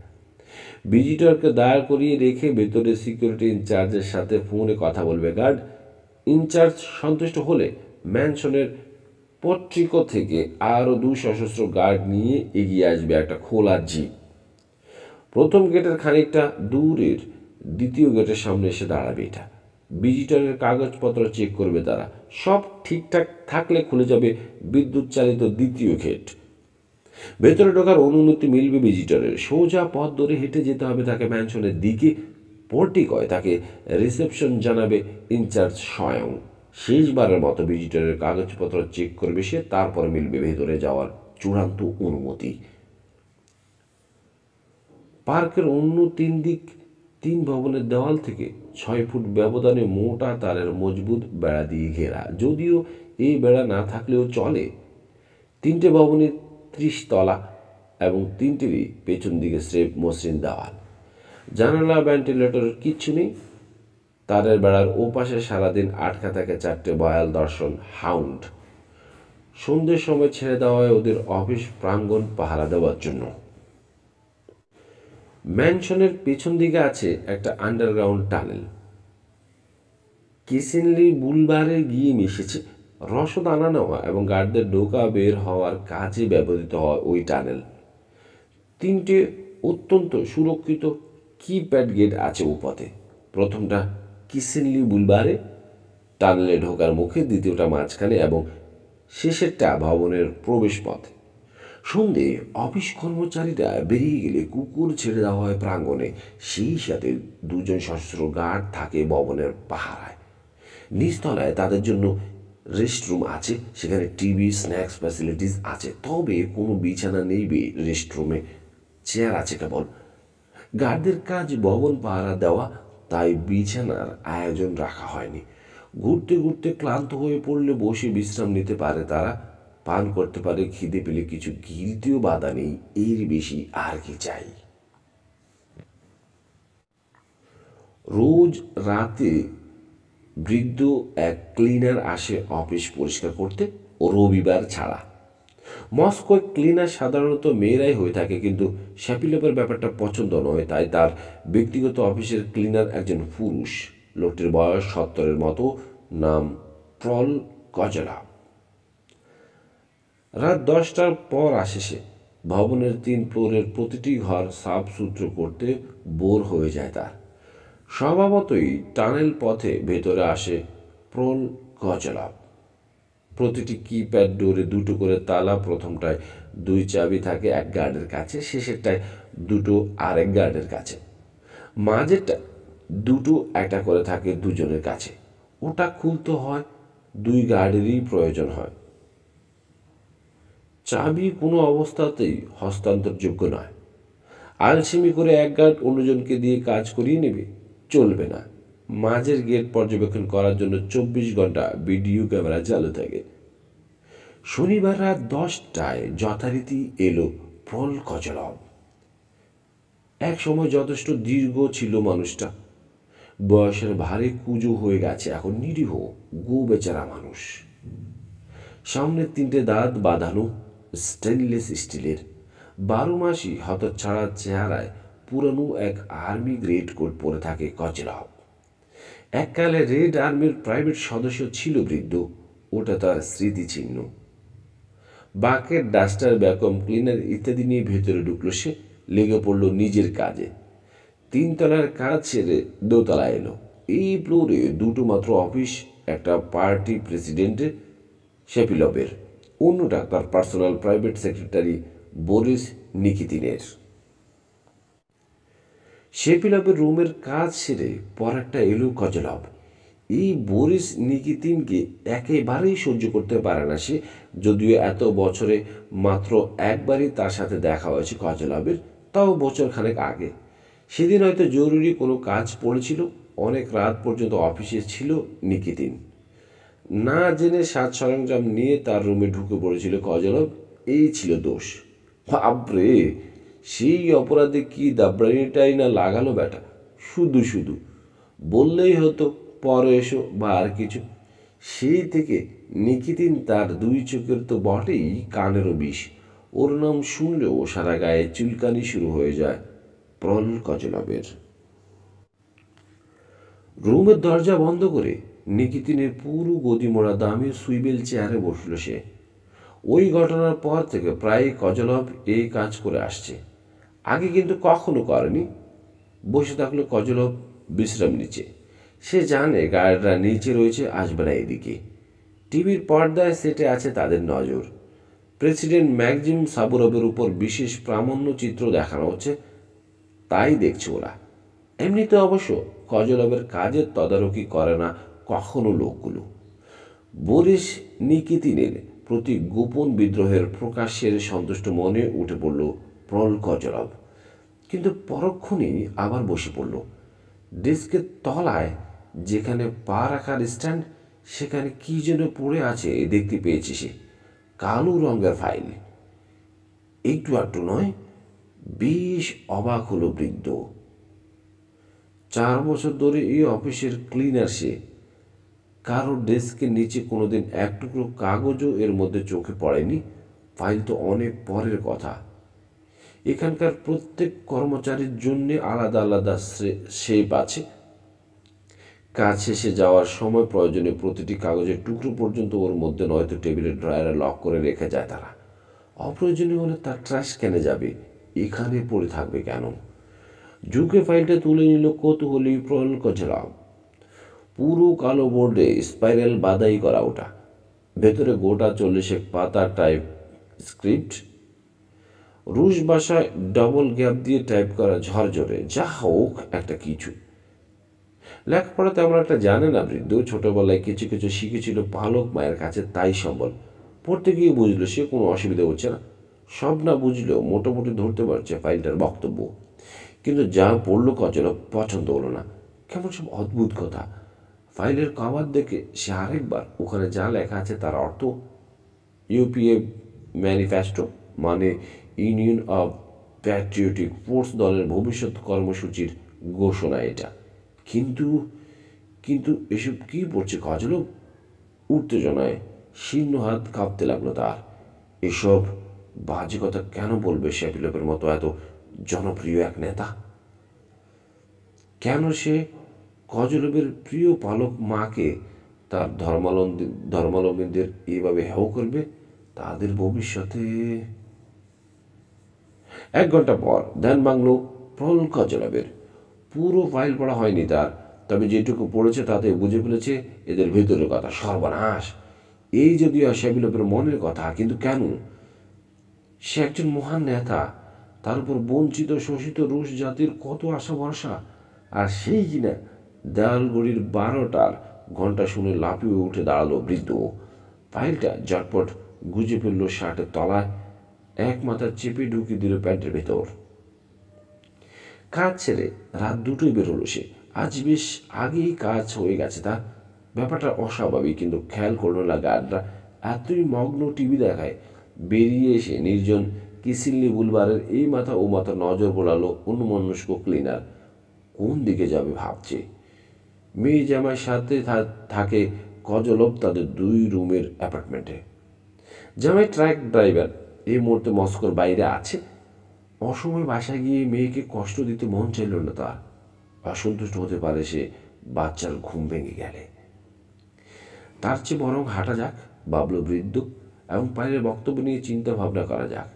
ভিজিটরকে দাঁড় করিয়ে রেখে ভেতরে সিকিউরিটি ইনচার্জের সাথে ফোনে কথা বলবে গার্ড। ইনচার্জ সন্তুষ্ট হলে ম্যানশনের পট্রিকো থেকে আরও 2 সশস্ত্র গার্ড নিয়ে এগিয়ে আসবে একটা খোলা জিপ। প্রথম গেটের খানিকটা দূরের দ্বিতীয় গেটের সামনে এসে দাঁড়াবে এটা। ভিজিটরের কাগজপত্র চেক করবে তারা। সব ঠিকঠাক থাকলে খুলে যাবে বিদ্যুৎ চালিত দ্বিতীয় গেট। ভেতরে ঢোকার অনুমতি মিলবে ভিজিটরের। সোজা পথ ধরে হেঁটে যেতে হবে তাকে ম্যানশনের দিকে। পর্টিকয় তাকে রিসেপশন জানাবে ইনচার্জ স্বয়ং। শেষবারের মতো ভিজিটরের কাগজপত্র চেক করবে সে, তারপর মিলবে ভেতরে যাওয়ার চূড়ান্ত অনুমতি। পার্কের অন্য 3 ভবনের দেওয়াল থেকে 6 ফুট ব্যবধানে মোটা তারের মজবুত বেড়া দিয়ে ঘেরা। যদিও এই বেড়া না থাকলেও চলে। 3টে ভবনের 30 তলা এবং 3টেরই পেছন দিকে স্রেফ মসৃণ দেওয়াল। জানালা ভেন্টিলেটর কিচ্ছু নেই। তারের বেড়ার ওপাশে সারাদিন আটকা থাকে 4টে বয়াল দর্শন হাউন্ড। সন্ধ্যের সময় ছেড়ে দেওয়া হয় ওদের অফিস প্রাঙ্গণ পাহারা দেওয়ার জন্য। ম্যানশনের পেছন দিকে আছে একটা আন্ডারগ্রাউন্ড টানেল। কিসিনলি বুলবারে গিয়ে মিশেছে। রসদ আনা নেওয়া এবং গার্ডদের ঢোকা বের হওয়ার কাজে ব্যবহৃত হয় ওই টানেল। 3টে অত্যন্ত সুরক্ষিত কিপ্যাড গেট আছে ও পথে। প্রথমটা কিসিনলি বুলবারে টানেলে ঢোকার মুখে, দ্বিতীয়টা মাঝখানে এবং শেষেরটা ভবনের প্রবেশ পথে। সন্ধে অফিস কর্মচারীরা বেরিয়ে গেলে কুকুর ছেড়ে দেওয়া হয় প্রাঙ্গণে। সেই সাথে 2 জন সশস্ত্র গার্ড থাকে ভবনের পাহারায়। নিচতলায় তাদের জন্য রেস্টরুম আছে। সেখানে টিভি, স্ন্যাক্স ফ্যাসিলিটিস আছে, তবে কোনো বিছানা নেই রেস্টরুমে। চেয়ার আছে কেবল। গার্ডদের কাজ ভবন পাহারা দেওয়া, তাই বিছানার আয়োজন রাখা হয়নি। ঘুরতে ঘুরতে ক্লান্ত হয়ে পড়লে বসে বিশ্রাম নিতে পারে তারা। পান করতে পারে, খিদে পেলে কিছু গিলতেও বাধা নেই। এর বেশি আর কি চাই। রোজ রাতে বৃদ্ধ এক ক্লিনার আসে অফিস পরিষ্কার করতে, রবিবার ছাড়া। মস্কোয় ক্লিনার সাধারণত মেয়েরাই হয়ে থাকে, কিন্তু শ্যাপিলভের ব্যাপারটা পছন্দ নয়, তাই তার ব্যক্তিগত অফিসের ক্লিনার একজন পুরুষ। লোকটির বয়স 70-এর মতো। নাম প্রল কজলাভ। রাত 10টার পর আসে সে। ভবনের 3 ফ্লোরের প্রতিটি ঘর সাফ সুতরো করতে বোর হয়ে যায় তার। স্বভাবতই টানেল পথে ভেতরে আসে প্রল কজলাভ। প্রতিটি কিপ্যাড ডোরে 2টো করে তালা। প্রথমটায় 2 চাবি থাকে এক গার্ডের কাছে, শেষেরটায় 2টো আরেক গার্ডের কাছে। মাঝেরটা 2টো একটা করে থাকে 2 জনের কাছে। ওটা খুলতে হয় 2 গার্ডেরই প্রয়োজন হয়। চাবি কোনো অবস্থাতেই হস্তান্তরযোগ্য নয়। আলসেমি করে এক গার্ড অন্যজনকে দিয়ে কাজ করিয়ে নেবে, চলবে না। মাঝের গেট পর্যবেক্ষণ করার জন্য 24 ঘন্টা ভিডিও ক্যামেরা চালু থাকে। শনিবার রাত 10টায় যথারীতি এলো প্রল কজলাভ। এক সময় যথেষ্ট দীর্ঘ ছিল মানুষটা। বয়সের ভারে কুঁজো হয়ে গেছে এখন, নিরীহ গো বেচারা মানুষ। সামনে 3টে দাঁত বাঁধানো স্টেনলেস স্টিলের। 12 মাসই হতচ্ছাড়া চেহারায় পুরানো এক আর্মি গ্রেড কোট পরে থাকে কজলাভ। এককালে রেড আর্মির প্রাইভেট সদস্য ছিল বৃদ্ধ। ওটা তার স্মৃতিচিহ্ন। বাকেট, ডাস্টার, ভ্যাকুয়াম ক্লিনার ইত্যাদি নিয়ে ভেতরে ঢুকলো সে। লেগে পড়লো নিজের কাজে। 3 তলার কাজ ছেড়ে 2 তলায় এলো। এই ফ্লোরে 2টো মাত্র অফিস। একটা পার্টি প্রেসিডেন্টের, শ্যাপিলভের। অন্যটা তার পার্সোনাল প্রাইভেট সেক্রেটারি বরিস নিকিতিনের। শ্যাপিলভের রুমের কাজ সেরে পরেরটা এলো কজলাভ। এই বরিস নিকিতিনকে একেবারেই সহ্য করতে পারে না সে। যদিও এত বছরে মাত্র একবারই তার সাথে দেখা হয়েছে কজলাভের, তাও বছরখানেক আগে। সেদিন হয়তো জরুরি কোনো কাজ পড়েছিল। অনেক রাত পর্যন্ত অফিসে ছিল নিকিতিন। না জেনে সাজ সরঞ্জাম নিয়ে তার রুমে ঢুকে পড়েছিল কজলাভ। এই ছিল দোষ। বাপরে, সেই অপরাধে কি দাবরানিটাই না লাগালো বেটা। শুধু শুধু বললেই হতো পরে এসো বা আর কিছু। সেই থেকে নিকিতিন তার দুই চোখের তো বটেই, কানেরও বিষ। ওর নাম শুনলেও সারা গায়ে চুলকানি শুরু হয়ে যায় প্রল কজলবের। রুমের দরজা বন্ধ করে নিকিতিনের পুরো গদিমোড়া দামি সুইবেল চেয়ারে বসল সে। ওই ঘটনার পর থেকে প্রায় কজলভ এই কাজ করে আসছে। আগে কিন্তু কখনো করেনি। বসে থাকলো কজলভ বিশ্রাম নিচে। সে জানে গার্ডরা নিচে রয়েছে, আসবে না এদিকে। টিভির পর্দায় সেটে আছে তাদের নজর। প্রেসিডেন্ট ম্যাকজিম সাবুরভের উপর বিশেষ প্রামাণ্য চিত্র দেখানো হচ্ছে, তাই দেখছে ওরা। এমনিতে অবশ্য কজলভের কাজের তদারকি করে না কখনো লোকগুলো। বরিস নিকিতিনের প্রতি গোপন বিদ্রোহের প্রকাশের সন্তুষ্ট মনে উঠে পড়ল প্রল কজলভ। কিন্তু পরক্ষণেই আবার বসে পড়ল। ডেস্কের তলায় যেখানে পা রাখার স্ট্যান্ড, সেখানে কি যেন পড়ে আছে দেখতে পেয়েছে সে। কালো রঙের ফাইল। একটু আধটু নয়, বেশ অবাক হলো বৃদ্ধ। 4 বছর ধরে এই অফিসের ক্লিনার সে। কারোর ডেস্কের নিচে কোনোদিন এক টুকরো কাগজও এর মধ্যে চোখে পড়েনি। ফাইল তো অনেক পরের কথা। এখানকার প্রত্যেক কর্মচারীর জন্য আলাদা আলাদা শেপ আছে। কাজ শেষে যাওয়ার সময় প্রয়োজনীয় প্রতিটি কাগজের টুকরো পর্যন্ত ওর মধ্যে নয়তো টেবিলের ড্রয়ারে লক করে রেখে যায় তারা। অপ্রয়োজনীয় হলে তার ট্রাশ কেনে যাবে, এখানে পড়ে থাকবে কেন? ঝুঁকে ফাইলটা তুলে নিল কৌতূহলী প্রল কজলভ। পুরো কালো বোর্ডে স্পাইরাল বাদাই করা ওটা। ভেতরে গোটা 40 পাতা টাইপ স্ক্রিপ্ট। রুশ ভাষায় ডবল গ্যাপ দিয়ে টাইপ করা ঝরঝরে। যা হোক একটা কিছু। লেখাপড়া তেমন একটা জানে না বৃদ্ধ। ছোটবেলায় কিছু কিছু শিখেছিল পালক মায়ের কাছে, তাই সম্বল। পড়তে গিয়ে বুঝলো সে কোনো অসুবিধা হচ্ছে না। সব না বুঝলেও মোটামুটি ধরতে পারছে ফাইলটার বক্তব্য। কিন্তু যা পড়লো কজলভ পছন্দ হলো না। কেমন সব অদ্ভুত কথা। ফাইলের কভার দেখে সে আরেকবার ওখানে যা লেখা আছে তার অর্থ ইউপিএ ম্যানিফেস্টো, মানে ইউনিয়ন অফ প্যাট্রিয়টিক ফোর্স দলের ভবিষ্যৎ কর্মসূচির ঘোষণা এটা। কিন্তু কিন্তু এসব কি পড়ছে কজলভ? উত্তেজনায় শীর্ণ হাত কাঁপতে লাগলো তার। এসব বাজে কথা কেন বলবে শেপিলভের মতো এত জনপ্রিয় এক নেতা? কেন সে কজলভের প্রিয় পালক মাকে, তার ধর্মাবলম্বীদের এইভাবে হেয় করবে? তাদের ভবিষ্যতে। 1 ঘন্টা পর ধ্যান ভাঙল প্রল কজলভের। পুরো ফাইল পড়া হয়নি তার, তবে যেটুকু পড়েছে তাতে বুঝে ফেলেছে এদের ভেতরের কথা। সর্বনাশ! এই যদিও শেপিলভের মনের কথা, কিন্তু কেন? সে একজন মহান নেতা, তার উপর বঞ্চিত শোষিত রুশ জাতির কত আশা ভরসা। আর সেই কিনা দেয়ালগড়ির 12টার ঘন্টা শুনে লাফিয়ে উঠে দাঁড়ালো বৃদ্ধ। ফাইলটা ঝটপট গুজে ফেলল শার্টের তলায়, এক মাথা চেপে ঢুকিয়ে দিল প্যান্টের ভেতর। কাজ ছেড়ে রাত 2টোয় বেরোলো সে। আজ বেশ আগেই কাজ হয়ে গেছে তার। ব্যাপারটা অস্বাভাবিক, কিন্তু খেয়াল করলো না গার্ডরা এতই মগ্ন টিভি দেখায়। বেরিয়ে এসে নির্জন কিসিলনি বুলবারের এই মাথা ও মাথা নজর বোলালো অন্যমনস্ক ক্লিনার। কোন দিকে যাবে ভাবছে। মেয়ে জামাইয়ের সাথে থাকে কজলভ তাদের 2 রুমের অ্যাপার্টমেন্টে। জামাই ট্রাক ড্রাইভার, এই মুহূর্তে মস্কোর বাইরে আছে। অসময় বাসায় গিয়ে মেয়েকে কষ্ট দিতে মন চাইল না তার। অসন্তুষ্ট হতে পারে সে বাচ্চার ঘুম ভেঙে গেলে। তার চেয়ে বরং হাঁটা যাক, ভাবল বৃদ্ধ, এবং বাইরের বক্তব্য নিয়ে চিন্তা ভাবনা করা যাক।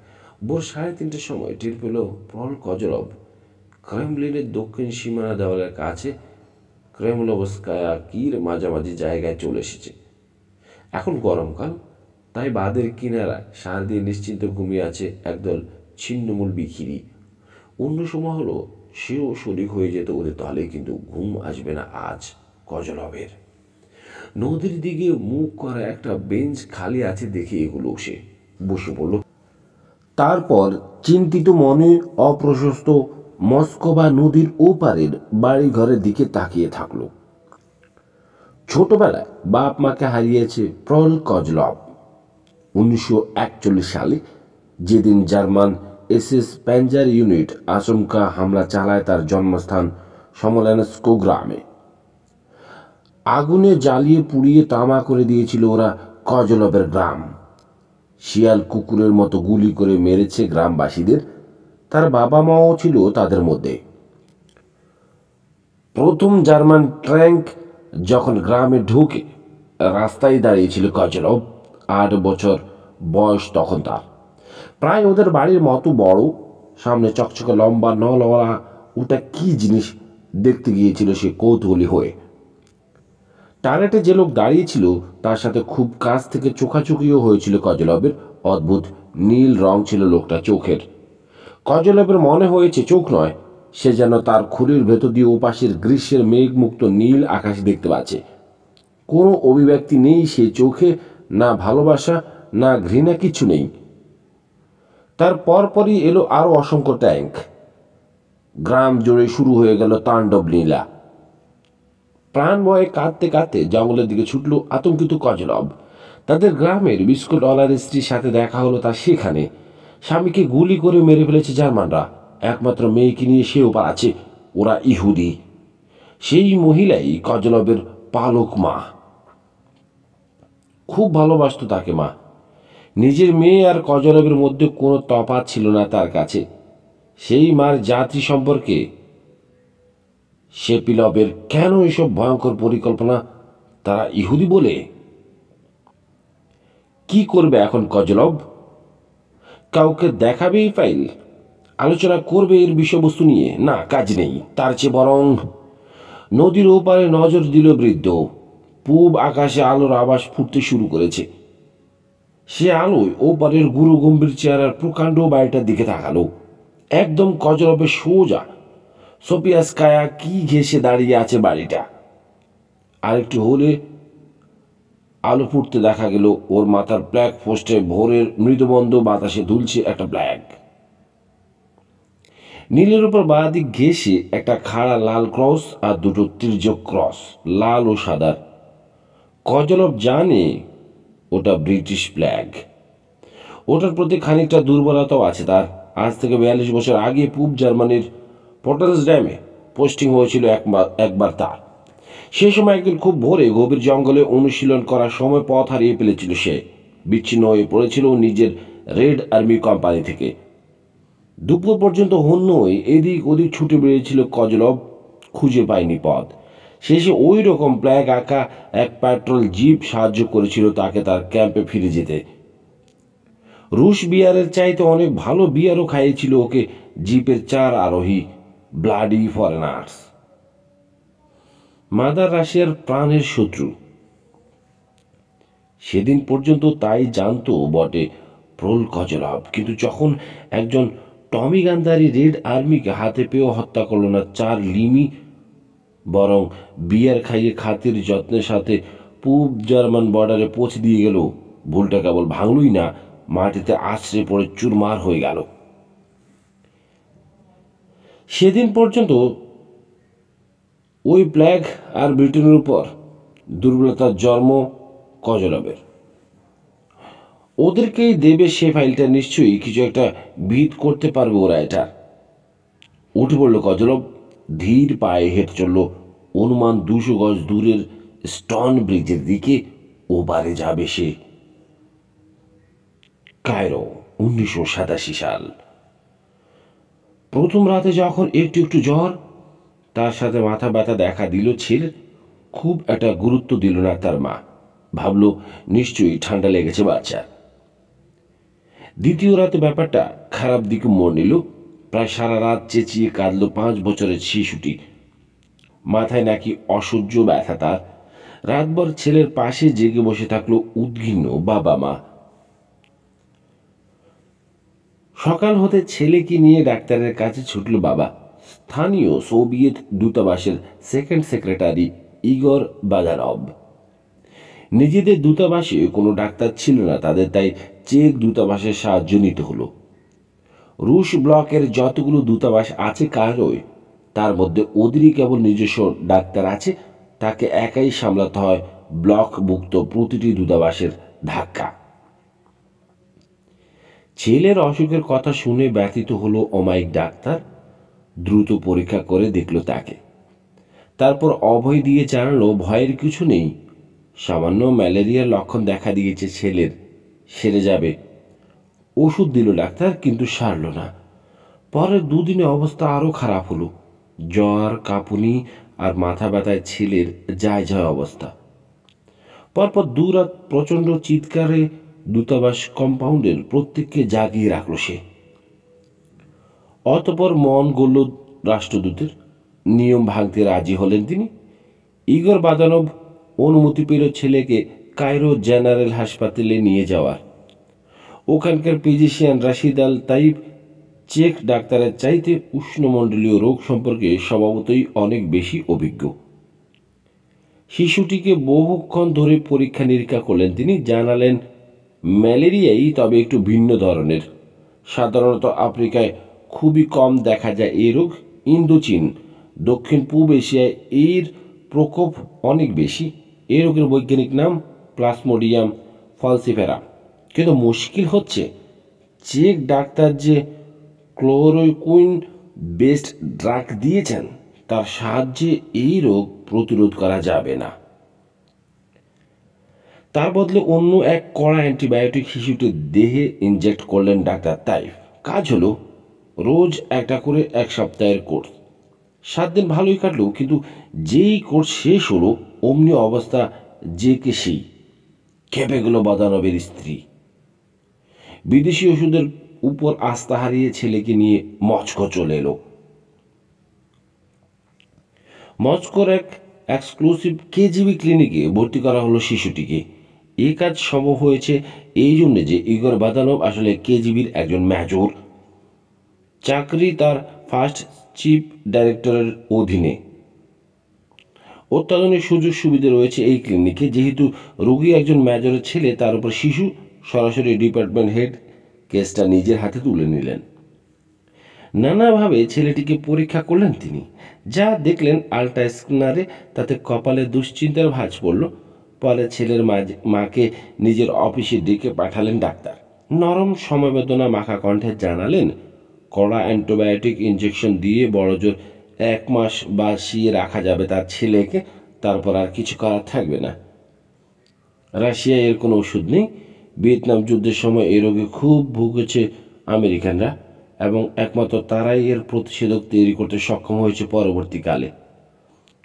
ভোর 3:30টার সময় টের পেল প্রল কজলভ ক্রেমলিনের দক্ষিণ সীমানা দেওয়ালের কাছে ক্রেমলভস্কায়া কির মাঝামাঝি জায়গায় চলে এসেছে। এখন গরমকাল, তাই বাঁধের কিনারা সার দিয়ে নিশ্চিন্ত ঘুমিয়ে আছে একদল ছিন্নমূল বিখিরি। অন্য সময় হলো সেও শরিক হয়ে যেত ওদের দলে, কিন্তু ঘুম আসবে না আজ কজলভের। নদীর দিকে মুখ করা একটা বেঞ্চ খালি আছে দেখে এগুলো সে বসে পড়ল। তারপর চিন্তিত মনে অপ্রশস্ত মস্কোবা নদীর ওপারের বাড়িঘরের দিকে তাকিয়ে থাকলো। ছোটবেলায় বাপ মাকে হারিয়েছে প্রল কজলভ। 1941 সালে যেদিন জার্মান এসএস প্যাঞ্জার ইউনিট আচমকা হামলা চালায় তার জন্মস্থান সমলেনস্কো গ্রামে। আগুনে জ্বালিয়ে পুড়িয়ে তামা করে দিয়েছিল ওরা কজলভের গ্রাম। শিয়াল কুকুরের মতো গুলি করে মেরেছে গ্রামবাসীদের। তার বাবা মাও ছিল তাদের মধ্যে। প্রথম জার্মান ট্যাঙ্ক যখন গ্রামে ঢুকে রাস্তায় দাঁড়িয়েছিল কজলভ। 8 বছর বয়স তখন তার। প্রায় ওদের বাড়ির মতো বড়, সামনে চকচকে লম্বা নলওয়ালা ওটা কি জিনিস দেখতে গিয়েছিল সে কৌতূহলী হয়ে। টানেটে যে লোক দাঁড়িয়েছিল তার সাথে খুব কাছ থেকে চোখাচোখিও হয়েছিল কজলভের। অদ্ভুত নীল রং ছিল লোকটা চোখের। কজলভের মনে হয়েছে চোখ নয়, সে যেন তার খুলির ভেতর দিয়ে ওপাশের গ্রীষ্মের মেঘমুক্ত নীল আকাশ দেখতে পাচ্ছে। কোনো অভিব্যক্তি নেই সে চোখে, না ভালোবাসা না ঘৃণা, কিছু নেই। তার পরপরই এলো আরও অসংখ্য ট্যাঙ্ক। গ্রাম জুড়ে শুরু হয়ে গেল তাণ্ডব লীলা। প্রাণ ভয়ে কাঁদতে কাঁদতে জঙ্গলের দিকে ছুটল আতঙ্কিত কজলভ। তাদের গ্রামের বিস্কুটওয়ালার স্ত্রীর সাথে দেখা হলো তার সেখানে। স্বামীকে গুলি করে মেরে ফেলেছে জার্মানরা। একমাত্র মেয়েকে নিয়ে সেও পালাচ্ছে। ওরা ইহুদি। সেই মহিলাই কজলভের পালক মা। খুব ভালোবাসত তাকে মা। নিজের মেয়ে আর কজলভের মধ্যে কোনো তফাৎ ছিল না তার কাছে। সেই মার জাতি সম্পর্কে সেপিলভের কেন এসব ভয়ঙ্কর পরিকল্পনা? তারা ইহুদি বলে। কি করবে এখন কজলভ? কাউকে দেখাবে এই ফাইল? আলোচনা করবে এর বিষয়বস্তু নিয়ে? না, কাজ নেই। তার চেয়ে বরং নদীর ওপারে নজর দিল বৃদ্ধ। পূব আকাশে আলোর আভাস ফুটতে শুরু করেছে। সে আলোয় ওপারের গুরু গম্ভীর চেহারার প্রকাণ্ড বাড়িটার দিকে তাকালো। একদম কজলভের সোজা সোপিয়াস্কায়া কি ঘেঁষে দাঁড়িয়ে আছে বাড়িটা। আরেকটু হলে আলো ফুটতে দেখা গেল ওর মাথার ব্ল্যাক পোস্টে ভোরের মৃদুবন্ধ বাতাসে দুলছে একটা ব্ল্যাক। নীলের উপর বাঁ দিক ঘেঁষে একটা খাড়া লাল ক্রস আর দুটো তির্যক ক্রস, লাল ও সাদার। কজলভ জানে ওটা ব্রিটিশ ফ্ল্যাগ। ওটার প্রতি খানিকটা দুর্বলতাও আছে তার। আজ থেকে 42 বছর আগে পূব জার্মানির পটেলসড্যামে পোস্টিং হয়েছিল একবার তার। সে সময় একদিন খুব ভোরে গভীর জঙ্গলে অনুশীলন করার সময় পথ হারিয়ে ফেলেছিল সে। বিচ্ছিন্ন হয়ে পড়েছিল নিজের রেড আর্মি কোম্পানি থেকে। দুপুর পর্যন্ত হন্য হয়ে এদিক ওদিক ছুটে বেরিয়েছিল কজলভ, খুঁজে পায়নি পথ। শেষে ওই রকম ফ্ল্যাগ আঁকা এক পেট্রোল জিপ সাহায্য করেছিল তাকে তার ক্যাম্পে ফিরে যেতে। রুশ বিয়ারের চাইতে অনেক ভালো বিয়ারও খাইয়েছিল ওকে জিপের 4 আরোহী ব্লাডি ফরেনার্স। মাদার রাশিয়ার প্রাণের শত্রু। সেদিন পর্যন্ত তাই জানতো বটে প্রোল কজলভ, কিন্তু যখন একজন টমি গান্ধারী রেড আর্মিকে হাতে পেয়েও হত্যা করল না 4 লিমি, বরং বিয়ার খাইয়ে খাতির যত্নের সাথে পূব জার্মান বর্ডারে পৌঁছে দিয়ে গেল, ভুলটা কেবল ভাঙলই না, মাটিতে আছড়ে পড়ে চুরমার হয়ে গেল। সেদিন পর্যন্ত ওই প্ল্যাগ আর ব্রিটেনের উপর দুর্বলতার জন্ম কজলভের। ওদেরকেই দেবে সে ফাইলটা, নিশ্চয়ই কিছু একটা ভিত করতে পারবে ওরা এটা। উঠে পড়ল কজলভ, ধীর পায়ে হেঁটে চলল অনুমান 200 গজ দূরের স্টন ব্রিজের দিকে। ওপারে যাবে সে। কায়রো, 1987 সাল। প্রথম রাতে যখন একটু একটু জ্বর, তার সাথে মাথা ব্যথা দেখা দিল ছেলের। খুব একটা গুরুত্ব দিল না তার মা। ভাবল নিশ্চয়ই ঠান্ডা লেগেছে বাচ্চা। দ্বিতীয় রাতে ব্যাপারটা খারাপ দিকে মোড় নিল। প্রায় সারা রাত চেঁচিয়ে কাঁদল 5 বছরের শিশুটি। মাথায় নাকি অসহ্য ব্যথা তার। রাতভর ছেলের পাশে জেগে বসে থাকলো উদ্ঘিন্ন বাবা মা। সকাল হতে ছেলেকে নিয়ে ডাক্তারের কাছে ছুটল বাবা। স্থানীয় সোভিয়েত দূতাবাসের সেকেন্ড সেক্রেটারি ইগর বাজারভ। নিজেদের দূতাবাসে কোনো ডাক্তার ছিল না তাদের, তাই চেক দূতাবাসের সাহায্য নিতে হলো। রুশ ব্লকের যতগুলো দূতাবাস আছে কায়রোয়, তার মধ্যে ওদেরই কেবল নিজস্ব ডাক্তার আছে। তাকে একাই সামলাতে হয় ব্লকভুক্ত প্রতিটি দূতাবাসের ধাক্কা। ছেলের অসুখের কথা শুনে ব্যথিত হলো অমায়িক ডাক্তার। দ্রুত পরীক্ষা করে দেখল তাকে, তারপর অভয় দিয়ে জানালো ভয়ের কিছু নেই, সামান্য ম্যালেরিয়ার লক্ষণ দেখা দিয়েছে ছেলের, সেরে যাবে। ওষুধ দিল ডাক্তার, কিন্তু সারল না। পরের দুদিনে অবস্থা আরও খারাপ হলো। জ্বর, কাঁপুনি আর মাথা ব্যথায় ছেলের যায় যায় অবস্থা। পরপর দুরাত প্রচণ্ড চিৎকারে দূতাবাস কম্পাউন্ডের প্রত্যেককে জাগিয়ে রাখল সে। অতপর মন গড়ল রাষ্ট্রদূতের। নিয়ম ভাঙতে রাজি হলেন তিনি। ইগর বাদানভ অনুমতি পেল ছেলেকে কায়রো জেনারেল হাসপাতালে নিয়ে যাওয়ার। ওখানকার ফিজিশিয়ান রাশিদ আল তাইব চেক ডাক্তারের চাইতে উষ্ণমণ্ডলীয় রোগ সম্পর্কে স্বভাবতই অনেক বেশি অভিজ্ঞ। শিশুটিকে বহুক্ষণ ধরে পরীক্ষা নিরীক্ষা করলেন তিনি। জানালেন ম্যালেরিয়াই, তবে একটু ভিন্ন ধরনের। সাধারণত আফ্রিকায় খুবই কম দেখা যায় এই রোগ। ইন্দোচীন, দক্ষিণ পূব এশিয়ায় এর প্রকোপ অনেক বেশি। এই রোগের বৈজ্ঞানিক নাম প্লাজমোডিয়াম ফলসিফেরা। কিন্তু মুশকিল হচ্ছে চেক ডাক্তার যে ক্লোরোকুইন বেসড ড্রাগ দিয়েছেন তার সাহায্যে এই রোগ প্রতিরোধ করা যাবে না। তার বদলে অন্য এক কড়া অ্যান্টিবায়োটিক শিশুটির দেহে ইনজেক্ট করলেন ডাক্তার তাইফ। কাজ হলো রোজ একটা করে 1 সপ্তাহের কোর্স। 7 দিন ভালোই কাটলো, কিন্তু যেই কোর্স শেষ হলো অমনি অবস্থা যে কে সেই। খেপে গেল বাদানবের স্ত্রী। বিদেশি ওষুধের উপর আস্থা হারিয়ে ছেলেকে নিয়ে মস্কো চলে এলো। মস্কোর এক এক্সক্লুসিভ কেজিবি ক্লিনিকে ভর্তি করা হলো শিশুটিকে। এই কাজ সম্ভব হয়েছে এই জন্যে যে ইগর বাদানভ আসলে কেজিবির একজন মেজর। চাকরি তার ফার্স্ট চিফ ডাইরেক্টরের অধীনে। অত্যাধুনিক সুযোগ সুবিধা রয়েছে এই ক্লিনিকে। যেহেতু রোগী একজন মেজরের ছেলে, তার উপর শিশু, সরাসরি ডিপার্টমেন্ট হেড কেসটা নিজের হাতে তুলে নিলেন। নানাভাবে ছেলেটিকে পরীক্ষা করলেন তিনি। যা দেখলেন আল্ট্রা স্ক্যানারে, তাতে কপালে দুশ্চিন্তার ভাঁজ পড়ল। পরে ছেলের মাকে নিজের অফিসে ডেকে পাঠালেন ডাক্তার। নরম সমবেদনা মাখা কণ্ঠে জানালেন কড়া অ্যান্টিবায়োটিক ইঞ্জেকশন দিয়ে বড়জোর 1 মাস বাঁচিয়ে রাখা যাবে তার ছেলেকে, তারপর আর কিছু করার থাকবে না। রাশিয়ায় এর কোনো ওষুধ নেই। ভিয়েতনাম যুদ্ধের সময় এই রোগে খুব ভুগেছে আমেরিকানরা, এবং একমাত্র তারাই এর প্রতিষেধক তৈরি করতে সক্ষম হয়েছে পরবর্তীকালে।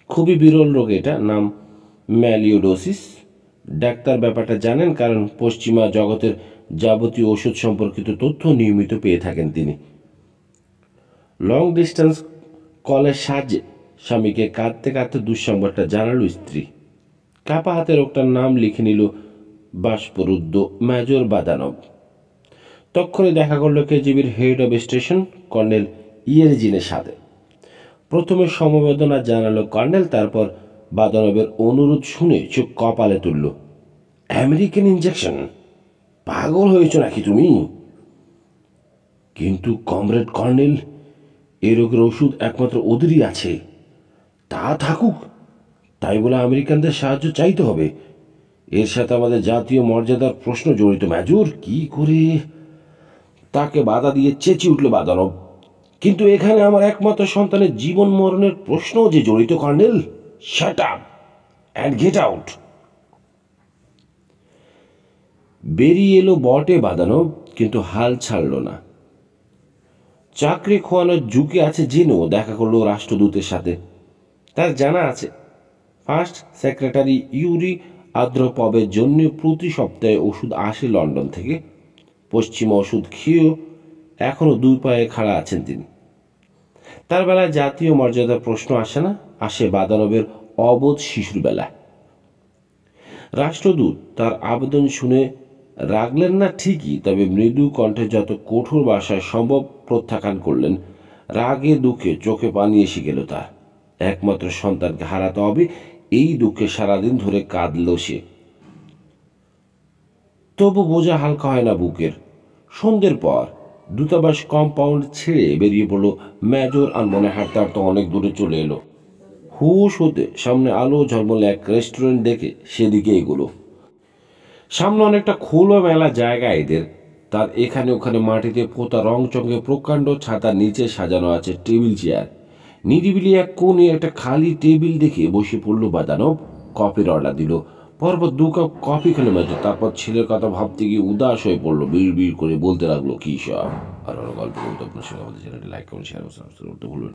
খুবই বিরল রোগ এটা, নাম ম্যালিওডোসিস। ডাক্তার ব্যাপারটা জানেন, কারণ পশ্চিমা জগতের যাবতীয় ওষুধ সম্পর্কিত তথ্য নিয়মিত পেয়ে থাকেন তিনি। লং ডিস্টেন্স কলের সাহায্যে স্বামীকে কাঁদতে কাঁদতে দুঃসংবাদটা জানালো স্ত্রী। কাপা হাতে রোগটার নাম লিখে নিল বাষ্পরুদ্ধ মেজর বাদানভ। তক্ষণে দেখা করল কেজিবির হেড অব স্টেশন কর্নেল ইয়েরজিনের সাথে। প্রথমে সমবেদনা জানালো কর্নেল, তারপর বাদানবের অনুরোধ শুনে চোখ কপালে তুলল। American injection? পাগল হয়েছ নাকি তুমি? কিন্তু কমরেড কর্নেল, এই রোগের ওষুধ একমাত্র ওদেরই আছে। তা থাকুক, তাই বলে আমেরিকানদের সাহায্য চাইতে হবে? এর সাথে আমাদের জাতীয় মর্যাদার প্রশ্ন জড়িত মেজর। কি করে? তাকে বাধা দিয়ে চেঁচিয়ে উঠল বাদানব। কিন্তু এখানে আমার একমাত্র সন্তানের জীবন মরণের প্রশ্নও যে জড়িত colonel. Shut up and get out. বেরিয়ে এলো বটে বাদানব, কিন্তু হাল ছাড়ল না। চাকরি খোয়ানোর ঝুঁকি আছে জেনেও দেখা করলো রাষ্ট্রদূতের সাথে। তার জানা আছে ফার্স্ট সেক্রেটারি ইউরি আদ্রপবের জন্য প্রতি সপ্তাহে ওষুধ আসে লন্ডন থেকে। পশ্চিমা ওষুধ খেয়েও এখনও 2 পায়ে খাড়া আছেন তিনি। তার বেলায় জাতীয় মর্যাদার প্রশ্ন আসে না, আসে বাদানবের অবোধ শিশুর বেলায়। রাষ্ট্রদূত তার আবেদন শুনে রাগলেন না ঠিকই, তবে মৃদু কণ্ঠে যত কঠোর ভাষায় সম্ভব প্রত্যাখ্যান করলেন। রাগে দুঃখে চোখে পানি এসে গেল তার। একমাত্র সন্তানকে হারাতে হবে, এই দুঃখে সারাদিন ধরে কাঁদল সে। তবু বোঝা হালকা হয় না বুকের। সন্ধ্যের পর দূতাবাস কম্পাউন্ড ছেড়ে বেরিয়ে পড়ল মেজর, আর মনে হাঁটতে হাঁটতে অনেক দূরে চলে এলো। হুশ হতে সামনে আলো ঝলমলে এক রেস্টুরেন্ট দেখে সেদিকে এগুলো। সামনে অনেকটা খোলামেলা জায়গা এদের, তার এখানে ওখানে মাটিতে পোতা রং চঙে প্রকাণ্ড ছাতার নিচে সাজানো আছে টেবিল চেয়ার। নিরিবিলি এক কোণে একটা খালি টেবিল দেখে বসে পড়ল বাদানব। কফির অর্ডার দিল। পরপর 2 কাপ কফি খেলে মাত্র। তারপর ছেলের কথা ভাবতে গিয়ে উদাস হয়ে পড়লো। বিড় করে বলতে লাগলো কী সব। আর গল্প করতে আপনার সঙ্গে আমাদের চ্যানেলটি লাইক করুন, শেয়ার করতে ভুলবেন না।